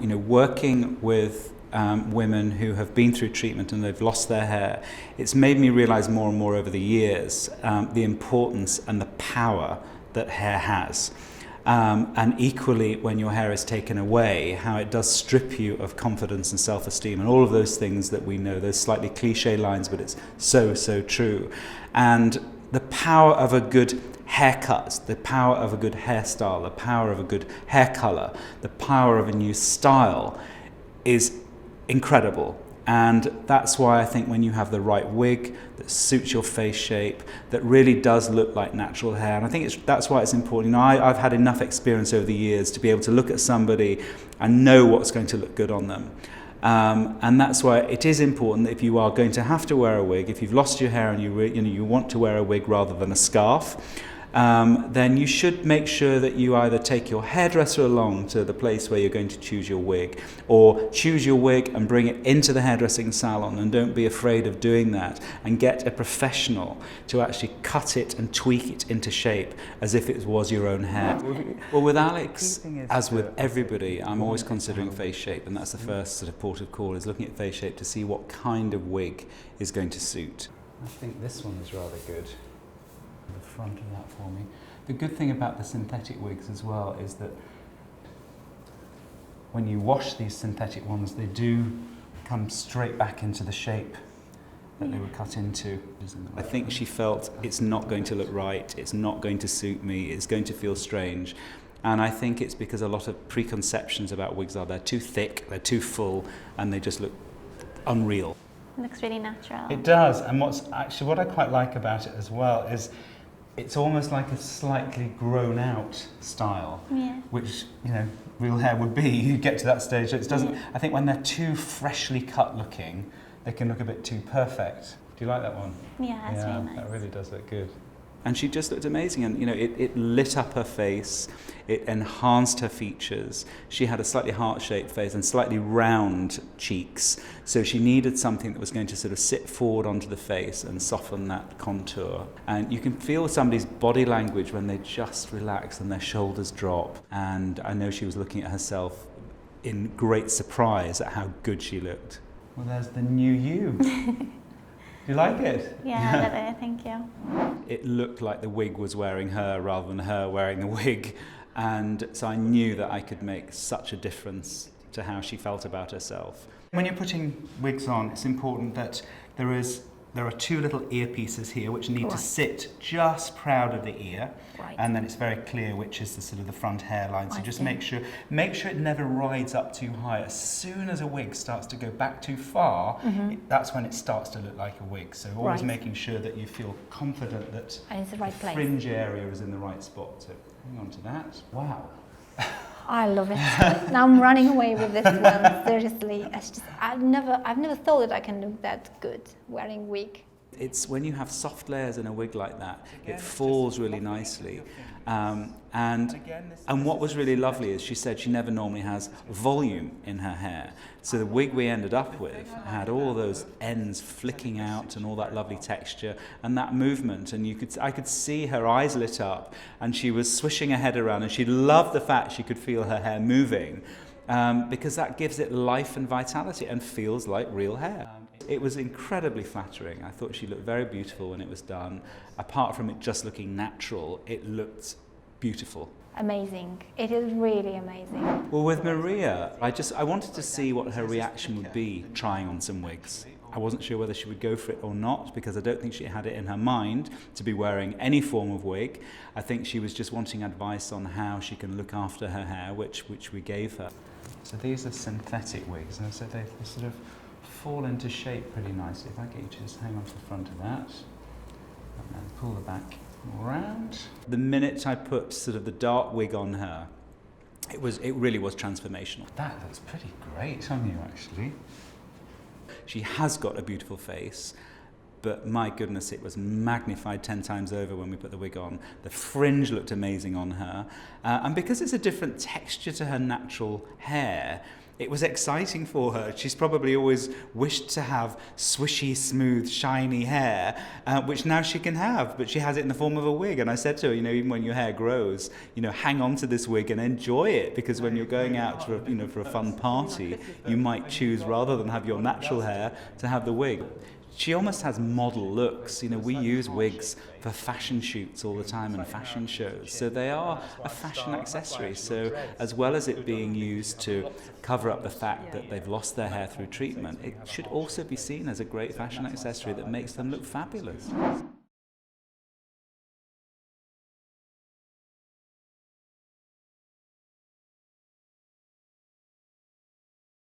working with women who have been through treatment and they've lost their hair, it's made me realize more and more over the years the importance and the power that hair has. And equally, when your hair is taken away, how it does strip you of confidence and self-esteem and all of those things that we know, those slightly cliche lines, but it's so, so true. And the power of a good haircut, the power of a good hairstyle, the power of a good hair color, the power of a new style is incredible. And that's why I think when you have the right wig that suits your face shape, that really does look like natural hair, and I think that's why it's important. I've had enough experience over the years to be able to look at somebody and know what's going to look good on them. And that's why it is important that if you are going to have to wear a wig, if you've lost your hair and you want to wear a wig rather than a scarf, then you should make sure that you either take your hairdresser along to the place where you're going to choose your wig, or choose your wig and bring it into the hairdressing salon, and don't be afraid of doing that, and get a professional to actually cut it and tweak it into shape as if it was your own hair. Well, with Alex, as with everybody, I'm always considering face shape, and that's the first sort of port of call, is looking at face shape to see what kind of wig is going to suit. I think this one is rather good. The front of that for me. The good thing about the synthetic wigs as well is that when you wash these synthetic ones, they do come straight back into the shape that they were cut into. I think she felt it's not going to look right, it's not going to suit me, it's going to feel strange. And I think it's because a lot of preconceptions about wigs are they're too thick, they're too full, and they just look unreal. It looks really natural. It does, and what I quite like about it as well is it's almost like a slightly grown out style, which real hair would be. You get to that stage, it doesn't. I think when they're too freshly cut looking, they can look a bit too perfect. Do you like that one? Yeah, that's really nice. That really does look good. And she just looked amazing, and it lit up her face, it enhanced her features. She had a slightly heart-shaped face and slightly round cheeks, so she needed something that was going to sort of sit forward onto the face and soften that contour. And you can feel somebody's body language when they just relax and their shoulders drop. And I know she was looking at herself in great surprise at how good she looked. Well, there's the new you. Do you like it? Yeah, I love it, thank you. It looked like the wig was wearing her rather than her wearing the wig, and so I knew that I could make such a difference to how she felt about herself. When you're putting wigs on, it's important that there are two little earpieces here which need to sit just proud of the ear, and then it's very clear which is the sort of the front hairline. So just make sure it never rides up too high. As soon as a wig starts to go back too far, that's when it starts to look like a wig. So always making sure that you feel confident that it's the right place. Fringe area is in the right spot. So hang on to that. Wow. I love it. Now I'm running away with this one. Seriously, I've never thought that I can look that good wearing wig. It's when you have soft layers in a wig like that, it falls really nicely. And what was really lovely is she said she never normally has volume in her hair. So the wig we ended up with had all those ends flicking out and all that lovely texture and that movement. And I could see her eyes lit up, and she was swishing her head around, and she loved the fact she could feel her hair moving, because that gives it life and vitality and feels like real hair. It was incredibly flattering. I thought she looked very beautiful when it was done. Apart from it just looking natural, it looked beautiful. Amazing. It is really amazing. Well, with Maria, I wanted to see what her reaction would be trying on some wigs. I wasn't sure whether she would go for it or not, because I don't think she had it in her mind to be wearing any form of wig. I think she was just wanting advice on how she can look after her hair, which we gave her. So these are synthetic wigs, and so they sort of fall into shape pretty nicely. If I get you to just hang on to the front of that, and then pull the back around. The minute I put sort of the dark wig on her, it really was transformational. That looks pretty great on you, actually. She has got a beautiful face, but my goodness, it was magnified 10 times over when we put the wig on. The fringe looked amazing on her, and because it's a different texture to her natural hair, it was exciting for her. She's probably always wished to have swishy, smooth, shiny hair, which now she can have, but she has it in the form of a wig. And I said to her, even when your hair grows, hang on to this wig and enjoy it, because when you're going out for a fun party, you might choose, rather than have your natural hair, to have the wig. She almost has model looks. We use wigs for fashion shoots all the time and fashion shows. So they are a fashion accessory. So as well as it being used to cover up the fact that they've lost their hair through treatment, it should also be seen as a great fashion accessory that makes them look fabulous.